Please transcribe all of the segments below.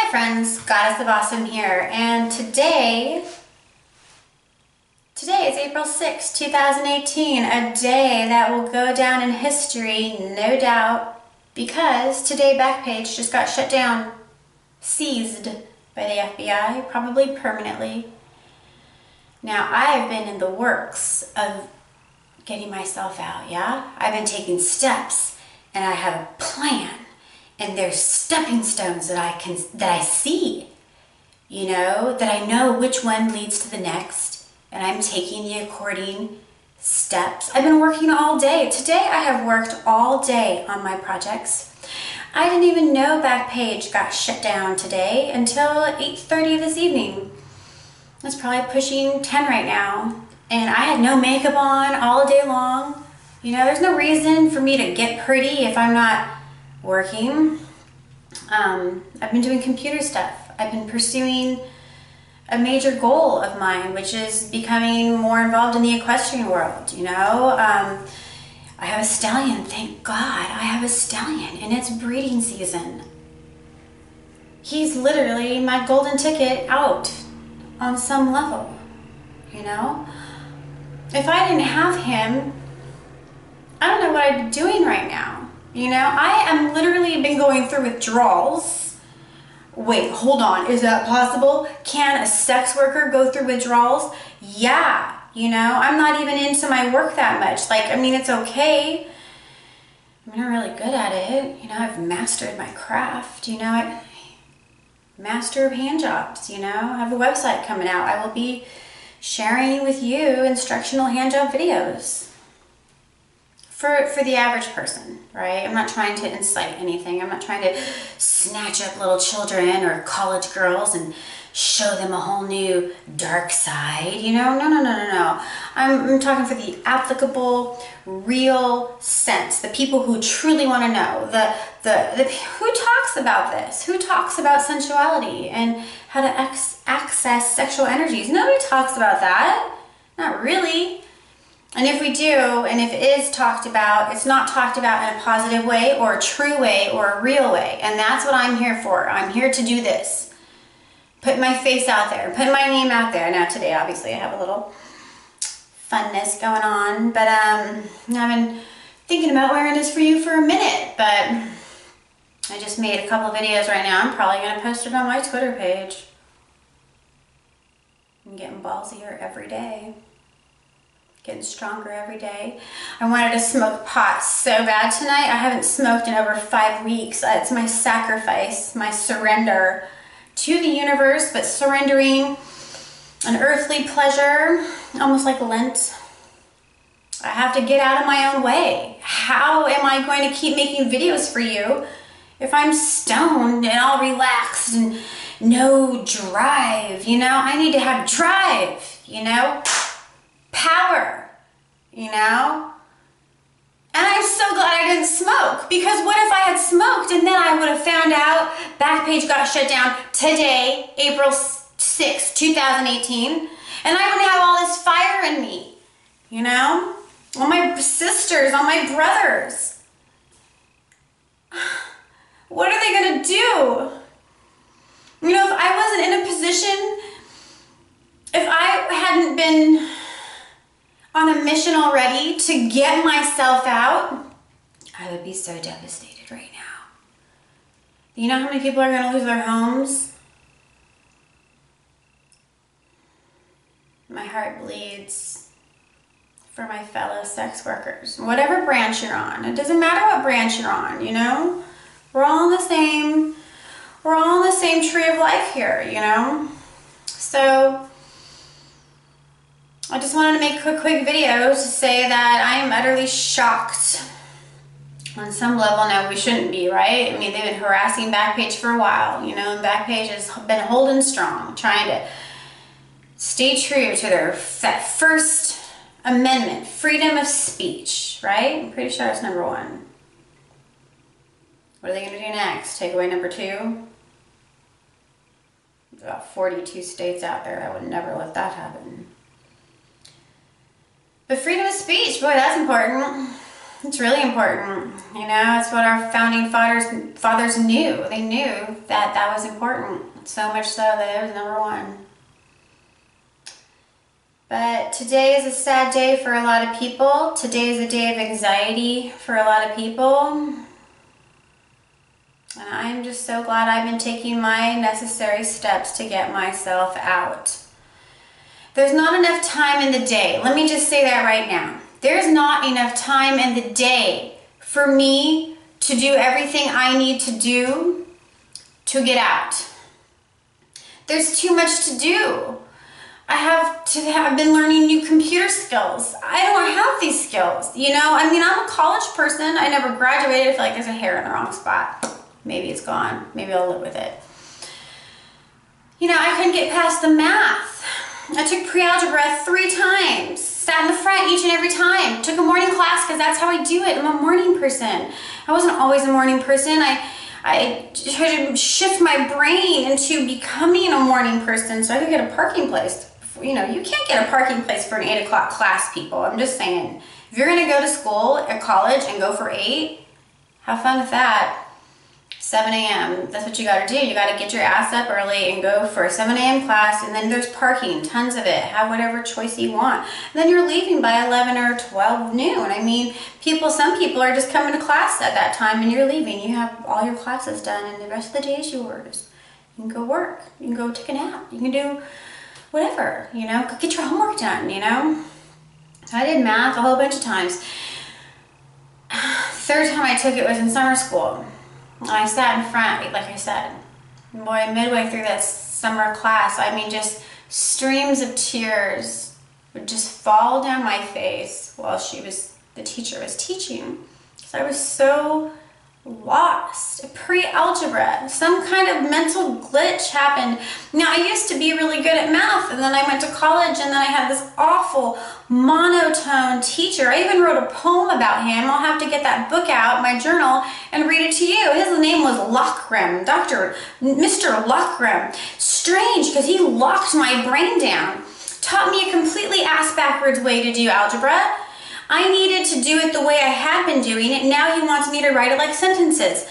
Hi friends, Goddess of Awesome here, and today is April 6, 2018, a day that will go down in history, no doubt, because today BackPage just got shut down, seized by the FBI, probably permanently. Now, I have been in the works of getting myself out, yeah? I've been taking steps, and I have a plan. And there's stepping stones that I see, you know, that I know which one leads to the next, and I'm taking the according steps. I've been working all day. Today I have worked all day on my projects. I didn't even know BackPage got shut down today until 8:30 this evening. It's probably pushing 10 right now, and I had no makeup on all day long. You know, there's no reason for me to get pretty if I'm not working. I've been doing computer stuff. I've been pursuing a major goal of mine, which is becoming more involved in the equestrian world, you know. I have a stallion, thank God. I have a stallion, and it's breeding season. He's literally my golden ticket out on some level, you know. If I didn't have him, I don't know what I'd be doing right now. You know, I am literally been going through withdrawals. Wait, hold on, is that possible? Can a sex worker go through withdrawals? Yeah, you know, I'm not even into my work that much. Like, I mean, it's okay. I'm not really good at it. You know, I've mastered my craft, you know, master of hand jobs, you know. I have a website coming out. I will be sharing with you instructional hand job videos. For the average person, right? I'm not trying to incite anything. I'm not trying to snatch up little children or college girls and show them a whole new dark side, you know? No. I'm talking for the applicable, real sense, the people who truly want to know, who talks about this? Who talks about sensuality and how to access sexual energies? Nobody talks about that. Not really. And if we do, and if it is talked about, it's not talked about in a positive way or a true way or a real way. And that's what I'm here for. I'm here to do this. Put my face out there, put my name out there. Now today, obviously, I have a little funness going on, but I've been thinking about wearing this for you for a minute, but I just made a couple videos right now. I'm probably going to post it on my Twitter page. I'm getting ballsier every day. Getting stronger every day. I wanted to smoke pot so bad tonight. I haven't smoked in over 5 weeks. It's my sacrifice, my surrender to the universe, but surrendering an earthly pleasure, almost like Lent. I have to get out of my own way. How am I going to keep making videos for you if I'm stoned and all relaxed and no drive, you know? I need to have drive, you know? Power, you know? And I'm so glad I didn't smoke, because what if I had smoked and then I would have found out BackPage got shut down today, April 6, 2018, and I wouldn't have all this fire in me, you know? All my sisters, all my brothers. What are they gonna do? You know, if I wasn't in a position, if I hadn't been on a mission already to get myself out, I would be so devastated right now. You know how many people are going to lose their homes? My heart bleeds for my fellow sex workers, whatever branch you're on. It doesn't matter what branch you're on, you know? We're all on the same tree of life here, you know? So I just wanted to make a quick video to say that I am utterly shocked on some level. Now, we shouldn't be, right? I mean, they've been harassing BackPage for a while, you know, and BackPage has been holding strong, trying to stay true to their First Amendment, freedom of speech, right? I'm pretty sure it's number 1. What are they going to do next? Take away number 2? There's about 42 states out there that would never let that happen. But freedom of speech, boy, that's important. It's really important. You know, it's what our founding fathers knew. They knew that that was important. So much so that it was number one. But today is a sad day for a lot of people. Today is a day of anxiety for a lot of people. And I'm just so glad I've been taking my necessary steps to get myself out. There's not enough time in the day. Let me just say that right now. There's not enough time in the day for me to do everything I need to do to get out. There's too much to do. I have been learning new computer skills. I don't have these skills, you know? I mean, I'm a college person. I never graduated. I feel like there's a hair in the wrong spot. Maybe it's gone. Maybe I'll live with it. You know, I couldn't get past the math. I took pre-algebra 3 times. Sat in the front each and every time. Took a morning class because that's how I do it. I'm a morning person. I wasn't always a morning person. I tried to shift my brain into becoming a morning person so I could get a parking place. You know, you can't get a parking place for an 8 o'clock class, people. I'm just saying. If you're going to go to school at college and go for 8, have fun with that. 7 a.m. That's what you got to do. You got to get your ass up early and go for a 7 a.m. class, and then there's parking, tons of it. Have whatever choice you want. And then you're leaving by 11 or 12 noon. I mean, some people are just coming to class at that time, and you're leaving. You have all your classes done, and the rest of the day is yours. You can go work. You can go take a nap. You can do whatever, you know. Get your homework done, you know. I did math a whole bunch of times. Third time I took it was in summer school. I sat in front, like I said. Boy, midway through that summer class, I mean, just streams of tears would just fall down my face while the teacher was teaching. Because I was so lost. Pre-algebra, some kind of mental glitch happened. Now, I used to be really good at math, and then I went to college, and then I had this awful monotone teacher. I even wrote a poem about him. I'll have to get that book out, my journal, and read it to you. His name was Lockram, Mr. Lockram. Strange, because he locked my brain down. Taught me a completely ass-backwards way to do algebra. I needed to do it the way I had been doing it. Now he wants me to write it like sentences.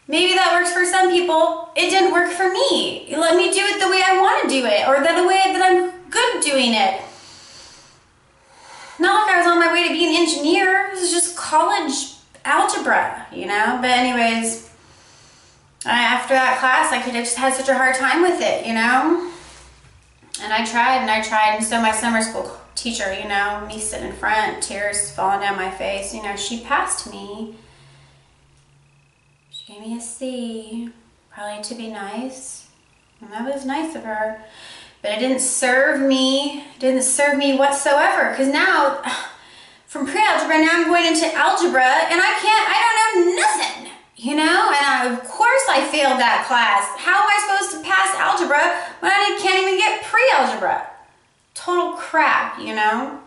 Maybe that works for some people. It didn't work for me. Let me do it the way I want to do it, or the way that I'm good doing it. Not like I was on my way to be an engineer. This is just college algebra, you know? But anyways, after that class, I just had such a hard time with it, you know? And I tried, and so my summer school teacher, you know, me sitting in front, tears falling down my face, you know, she passed me. She gave me a C, probably to be nice, and that was nice of her. But it didn't serve me whatsoever, because now, from pre-algebra, now I'm going into algebra, and I don't know nothing, you know? And of course I failed that class. How am I supposed to pass algebra when I can't even get pre-algebra? Total crap, you know?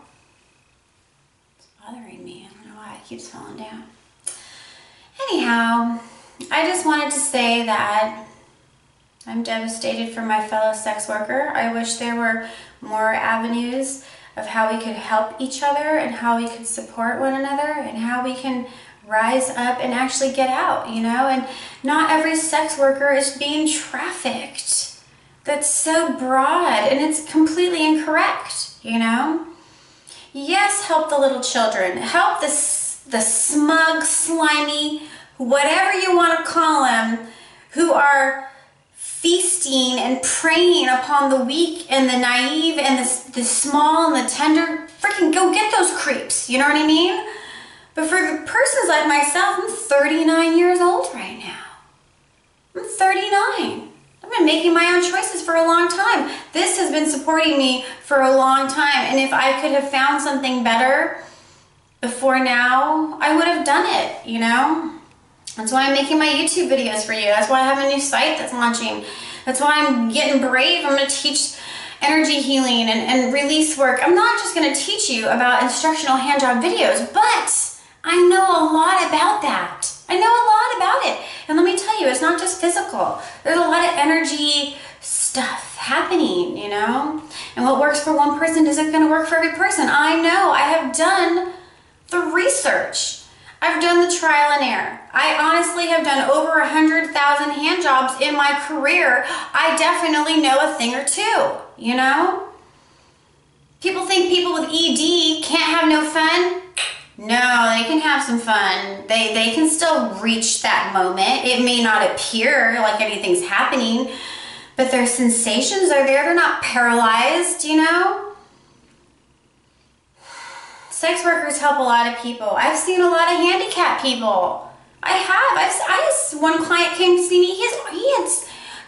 It's bothering me. I don't know why it keeps falling down. Anyhow, I just wanted to say that I'm devastated for my fellow sex worker. I wish there were more avenues of how we could help each other and how we could support one another and how we can rise up and actually get out, you know? And not every sex worker is being trafficked. That's so broad, and it's completely incorrect, you know? Yes, help the little children. Help the smug, slimy, whatever you want to call them, who are feasting and preying upon the weak and the naive and the small and the tender. Freaking go get those creeps, you know what I mean? But for persons like myself, I'm 39 years old right now. I'm 39. I've been making my own choices for a long time. This has been supporting me for a long time. And if I could have found something better before now, I would have done it, you know? That's why I'm making my YouTube videos for you. That's why I have a new site that's launching. That's why I'm getting brave. I'm going to teach energy healing and release work. I'm not just going to teach you about instructional hand job videos, but I know a lot about that. I know a lot about it. And let me tell you, it's not just physical. There's a lot of energy stuff happening, you know? And what works for one person isn't going to work for every person. I know. I have done the research. I've done the trial and error. I honestly have done over 100,000 hand jobs in my career. I definitely know a thing or two, you know? People think people with ED can't have no fun. No, they can have some fun. They can still reach that moment. It may not appear like anything's happening, but their sensations are there. They're not paralyzed, you know? Sex workers help a lot of people. I've seen a lot of handicapped people. I have. One client came to see me.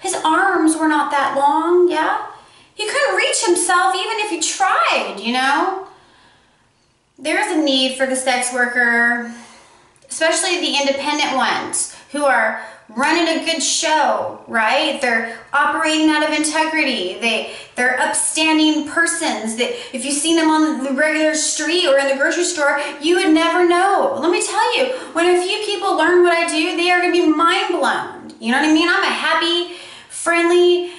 His arms were not that long, yeah? He couldn't reach himself even if he tried, you know? There's a need for the sex worker, especially the independent ones who are running a good show, right? They're operating out of integrity. They're upstanding persons that if you've seen them on the regular street or in the grocery store, you would never know. Let me tell you, when a few people learn what I do, they are going to be mind blown. You know what I mean? I'm a happy, friendly,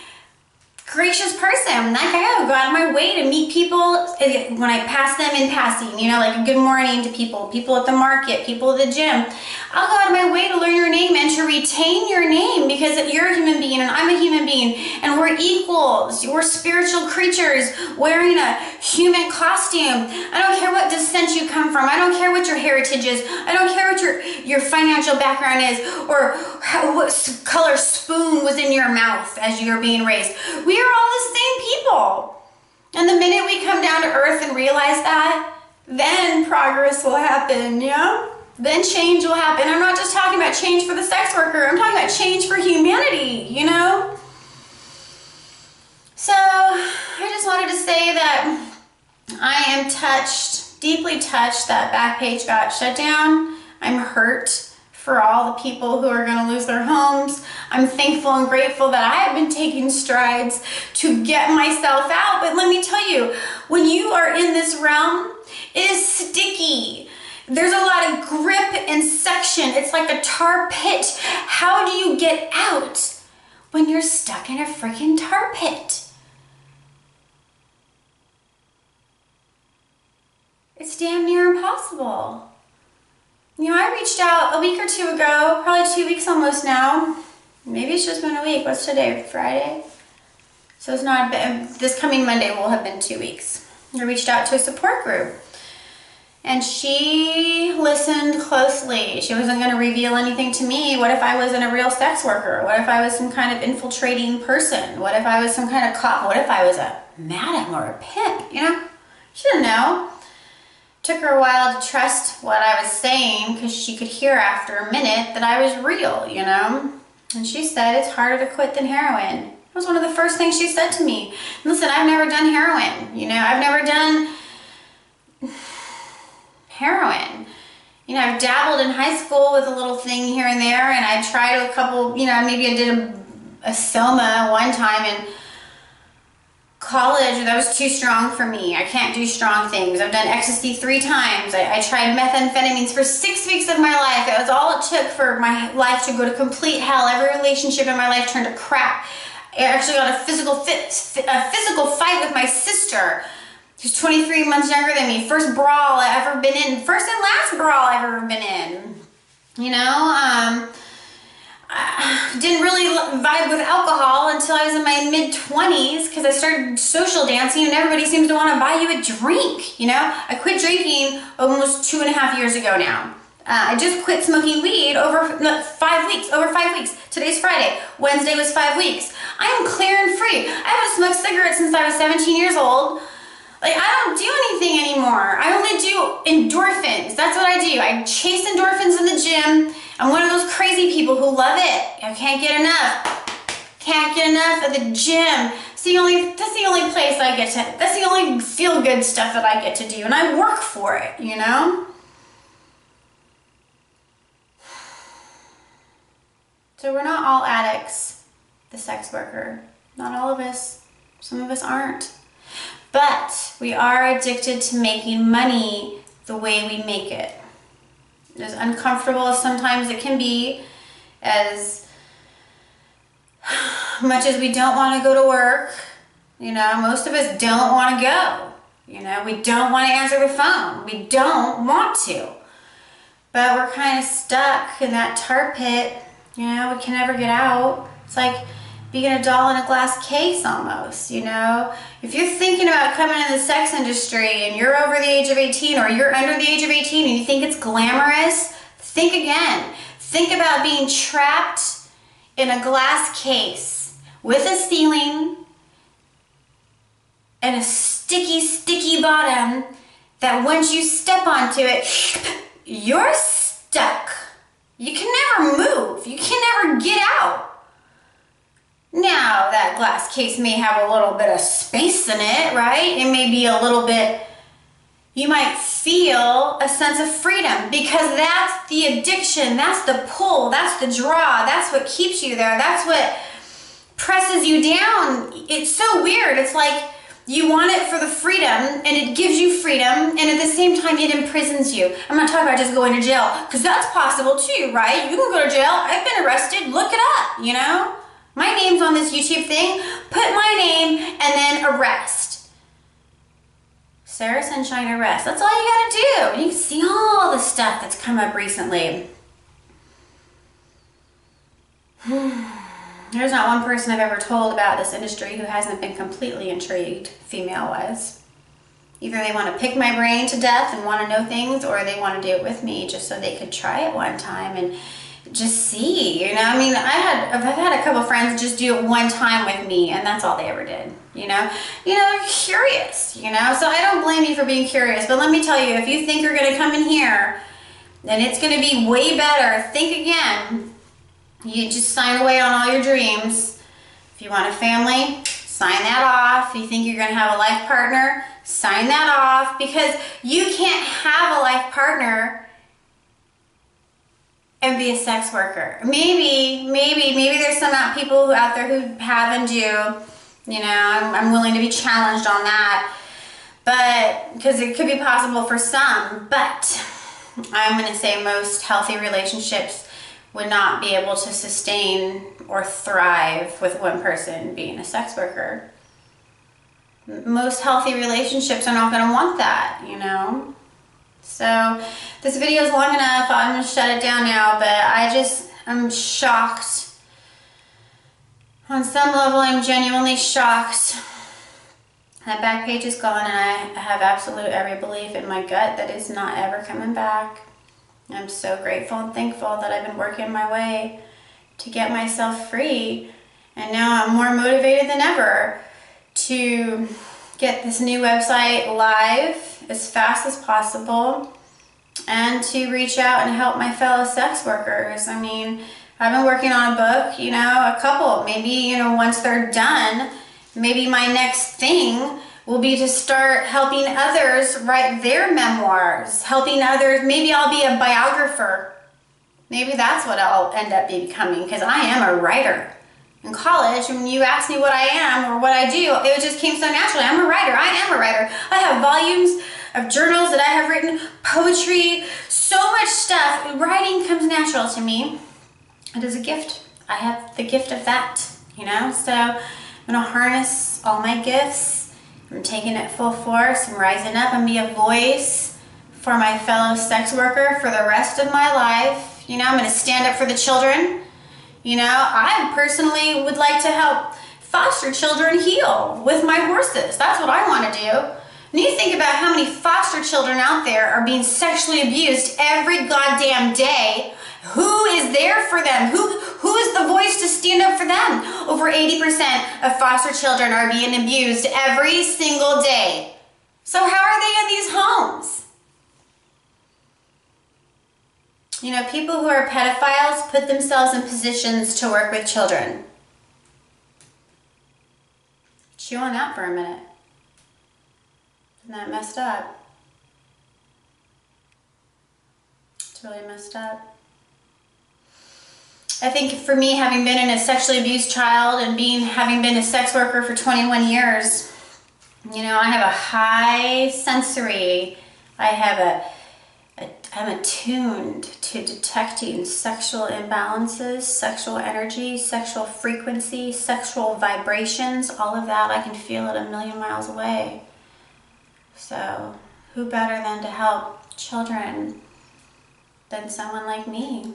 gracious person. Like I go out of my way to meet people when I pass them in passing, you know, like a good morning to people at the market, people at the gym. I'll go out of my way to learn your name and to retain your name because you're a human being and I'm a human being and we're equals. We're spiritual creatures wearing a human costume. I don't care what descent you come from. I don't care what your heritage is. I don't care what your financial background is or what color spoon was in your mouth as you were being raised. We are all the same people. And the minute we come down to earth and realize that, then progress will happen, yeah? Then change will happen. I'm not just talking about change for the sex worker. I'm talking about change for humanity, you know? So, I just wanted to say that I am touched, deeply touched that BackPage got shut down. I'm hurt for all the people who are going to lose their homes. I'm thankful and grateful that I have been taking strides to get myself out. But let me tell you, when you are in this realm, it is sticky. There's a lot of grip and suction. It's like a tar pit. How do you get out when you're stuck in a freaking tar pit? It's damn near impossible. You know, I reached out a week or two ago, probably 2 weeks almost now. Maybe it's just been a week. What's today? Friday? So it's not, this coming Monday will have been 2 weeks. I reached out to a support group. And she listened closely. She wasn't going to reveal anything to me. What if I wasn't a real sex worker? What if I was some kind of infiltrating person? What if I was some kind of cop? What if I was a madam or a pimp? You know? She didn't know. Took her a while to trust what I was saying because she could hear after a minute that I was real, you know? And she said, it's harder to quit than heroin. That was one of the first things she said to me. Listen, I've never done heroin, you know? I've never done heroin. You know, I've dabbled in high school with a little thing here and there, and I tried a couple, you know, maybe I did a soma one time in college. That was too strong for me. I can't do strong things. I've done ecstasy 3 times. I tried methamphetamines for 6 weeks of my life. That was all it took for my life to go to complete hell. Every relationship in my life turned to crap. I actually got a physical fight with my sister. She's 23 months younger than me. First brawl I've ever been in. First and last brawl I've ever been in. You know, I didn't really vibe with alcohol until I was in my mid-20s because I started social dancing and everybody seems to want to buy you a drink, you know? I quit drinking almost 2.5 years ago now. I just quit smoking weed over 5 weeks. Today's Friday. Wednesday was 5 weeks. I am clear and free. I haven't smoked cigarettes since I was 17 years old. Like, I don't do anything anymore. I only do endorphins. That's what I do. I chase endorphins in the gym. I'm one of those crazy people who love it. I can't get enough. Can't get enough at the gym. That's the only place I get to, that's the only feel-good stuff that I get to do. And I work for it, you know? So we're not all addicts, the sex worker. Not all of us. Some of us aren't. But we are addicted to making money the way we make it. As uncomfortable as sometimes it can be, as much as we don't want to go to work, you know, most of us don't want to go. You know, we don't want to answer the phone. We don't want to. But we're kind of stuck in that tar pit. You know, we can never get out. It's like being a doll in a glass case almost, you know. If you're thinking about coming in the sex industry and you're over the age of 18 or you're under the age of 18 and you think it's glamorous, think again. Think about being trapped in a glass case with a ceiling and a sticky, sticky bottom that once you step onto it, you're stuck. You can never move. You can never get out. Now, that glass case may have a little bit of space in it, right? It may be a little bit, you might feel a sense of freedom because that's the addiction, that's the pull, that's the draw, that's what keeps you there, that's what presses you down. It's so weird. It's like you want it for the freedom and it gives you freedom and at the same time it imprisons you. I'm not talking about just going to jail because that's possible too, right? You can go to jail. I've been arrested. Look it up, you know? My name's on this YouTube thing. Put my name and then arrest. Sarah Sunshine arrest. That's all you gotta do. You can see all the stuff that's come up recently. There's not one person I've ever told about this industry who hasn't been completely intrigued, female-wise. Either they want to pick my brain to death and want to know things, or they want to do it with me just so they could try it one time and just see, you know. I mean, I've had a couple friends just do it one time with me, and that's all they ever did, you know. They're curious, you know. So I don't blame you for being curious, but let me tell you, if you think you're going to come in here and it's going to be way better, think again. You just sign away on all your dreams. If you want a family, sign that off. If you think you're going to have a life partner, sign that off, because you can't have a life partner and be a sex worker. Maybe there's some people out there who have and do. You know, I'm willing to be challenged on that, but because it could be possible for some. But I'm going to say most healthy relationships would not be able to sustain or thrive with one person being a sex worker. Most healthy relationships are not going to want that, you know. So this video is long enough. I'm going to shut it down now, but I'm shocked. On some level, I'm genuinely shocked that BackPage is gone, and I have absolute every belief in my gut that it's not ever coming back. I'm so grateful and thankful that I've been working my way to get myself free, and now I'm more motivated than ever to get this new website live as fast as possible and to reach out and help my fellow sex workers. I mean, I've been working on a book, you know, a couple, maybe, you know, once they're done, maybe my next thing will be to start helping others write their memoirs, helping others. Maybe I'll be a biographer. Maybe that's what I'll end up becoming, because I am a writer. In college, when you asked me what I am or what I do, it just came so naturally. I'm a writer. I am a writer. I have volumes of journals that I have written, poetry, so much stuff. Writing comes natural to me. It is a gift. I have the gift of that, you know? So I'm going to harness all my gifts. I'm taking it full force. I'm rising up and be a voice for my fellow sex worker for the rest of my life. You know, I'm going to stand up for the children. You know, I personally would like to help foster children heal with my horses. That's what I want to do. When you think about how many foster children out there are being sexually abused every goddamn day, who is there for them? Who is the voice to stand up for them? Over 80% of foster children are being abused every single day. So how are they in these homes? You know, people who are pedophiles put themselves in positions to work with children. Chew on that for a minute. Isn't that messed up? It's really messed up. I think for me, having been a sexually abused child and having been a sex worker for 21 years, you know, I have a high sensory. I'm attuned to detecting sexual imbalances, sexual energy, sexual frequency, sexual vibrations, all of that. I can feel it a million miles away. So who better than to help children than someone like me?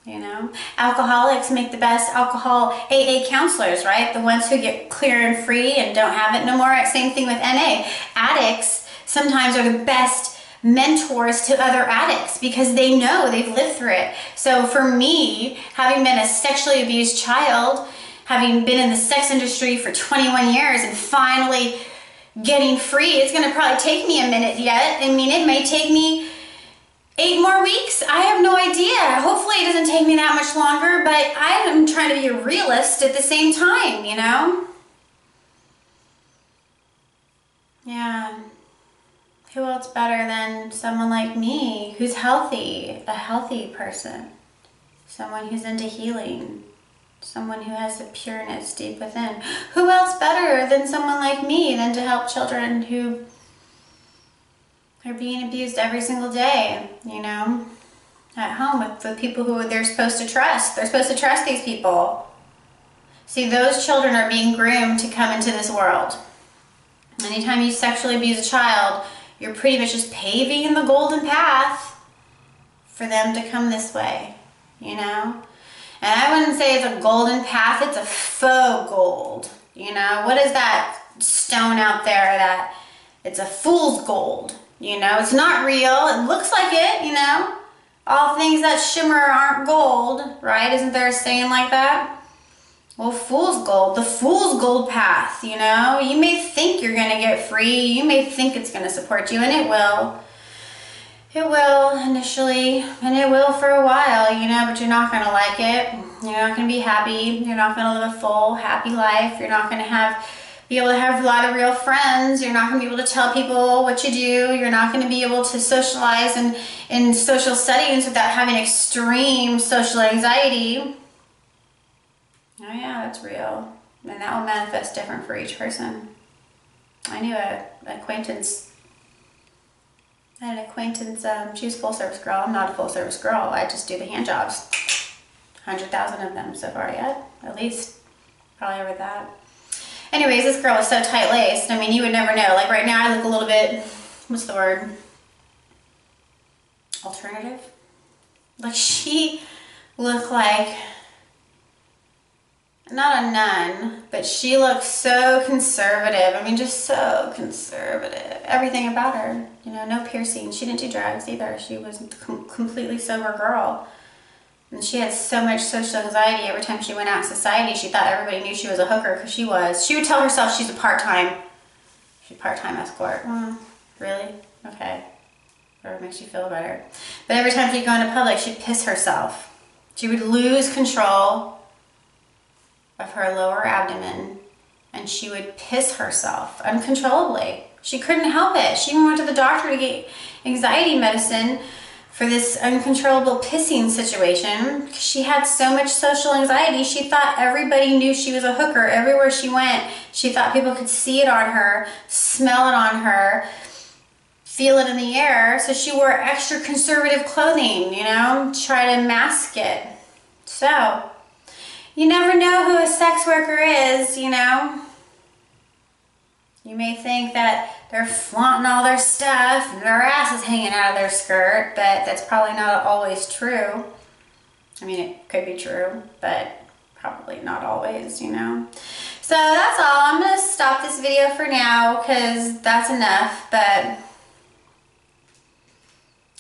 You know, alcoholics make the best alcohol AA counselors, right? The ones who get clear and free and don't have it no more. Same thing with NA. Addicts sometimes are the best mentors to other addicts because they know, they've lived through it. So for me, having been a sexually abused child, having been in the sex industry for 21 years and finally getting free, it's going to probably take me a minute yet. I mean, it may take me 8 more weeks. I have no idea. Hopefully it doesn't take me that much longer, but I am trying to be a realist at the same time, you know? Yeah. Who else better than someone like me who's healthy, a healthy person, someone who's into healing, someone who has the pureness deep within. Who else better than someone like me than to help children who are being abused every single day, you know, at home with people who they're supposed to trust. They're supposed to trust these people. See, those children are being groomed to come into this world. Anytime you sexually abuse a child, you're pretty much just paving the golden path for them to come this way, you know? And I wouldn't say it's a golden path, it's a faux gold, you know? What is that stone out there that it's a fool's gold? You know, it's not real. It looks like it, you know. All things that shimmer aren't gold, right? Isn't there a saying like that? Well, fool's gold, the fool's gold path, you know. You may think you're going to get free. You may think it's going to support you, and it will. It will initially, and it will for a while, you know, but you're not going to like it. You're not going to be happy. You're not going to live a full, happy life. You're not going to be able to have a lot of real friends. You're not going to be able to tell people what you do. You're not going to be able to socialize in social settings without having extreme social anxiety. Oh yeah, that's real. And that will manifest different for each person. I knew an acquaintance. I had an acquaintance, she was a full service girl. I'm not a full service girl. I just do the hand jobs. 100,000 of them so far yet, at least. Probably over that. Anyways, this girl was so tight-laced. I mean, you would never know. Like right now, I look a little bit, what's the word? Alternative? Like she looked like, not a nun, but she looked so conservative. I mean, just so conservative. Everything about her. You know, no piercing. She didn't do drugs either. She was a completely sober girl. And she had so much social anxiety every time she went out in society. She thought everybody knew she was a hooker because she was. She would tell herself she's a part-time escort. Really? Okay. Whatever makes you feel better. But every time she'd go into public, she'd piss herself. She would lose control of her lower abdomen and she would piss herself uncontrollably. She couldn't help it. She even went to the doctor to get anxiety medicine for this uncontrollable pissing situation. She had so much social anxiety, she thought everybody knew she was a hooker. Everywhere she went, she thought people could see it on her, smell it on her, feel it in the air. So she wore extra conservative clothing, you know, to try to mask it. So, you never know who a sex worker is, you know. You may think that they're flaunting all their stuff and their ass is hanging out of their skirt, but that's probably not always true. I mean, it could be true, but probably not always, you know. So that's all. I'm going to stop this video for now because that's enough, but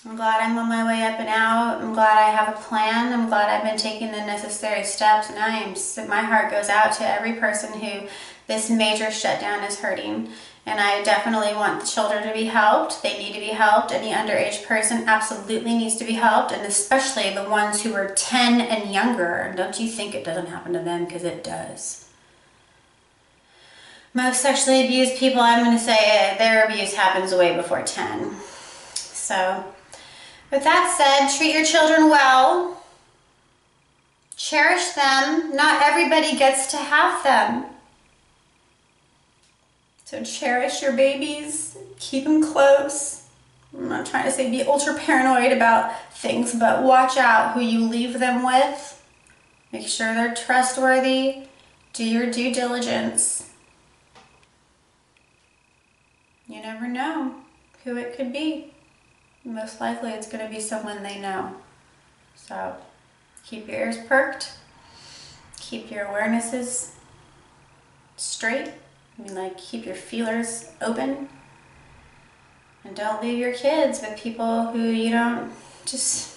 I'm glad I'm on my way up and out. I'm glad I have a plan. I'm glad I've been taking the necessary steps, and my heart goes out to every person who this major shutdown is hurting. And I definitely want the children to be helped. They need to be helped. Any underage person absolutely needs to be helped, and especially the ones who are 10 and younger. Don't you think it doesn't happen to them, because it does. Most sexually abused people, I'm going to say their abuse happens way before 10. So, with that said, treat your children well. Cherish them. Not everybody gets to have them. So cherish your babies, keep them close. I'm not trying to say be ultra paranoid about things, but watch out who you leave them with. Make sure they're trustworthy. Do your due diligence. You never know. who it could be. Most likely it's going to be someone they know. So keep your ears perked. Keep your awarenesses straight. I mean, like, keep your feelers open. And don't leave your kids with people who you don't just...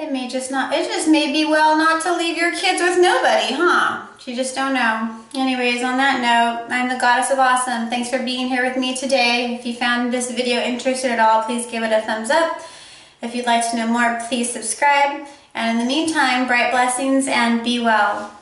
It just may be well not to leave your kids with nobody, huh? You just don't know. Anyways, on that note, I'm the Goddess of Awesome. Thanks for being here with me today. If you found this video interesting at all, please give it a thumbs up. If you'd like to know more, please subscribe. And in the meantime, bright blessings and be well.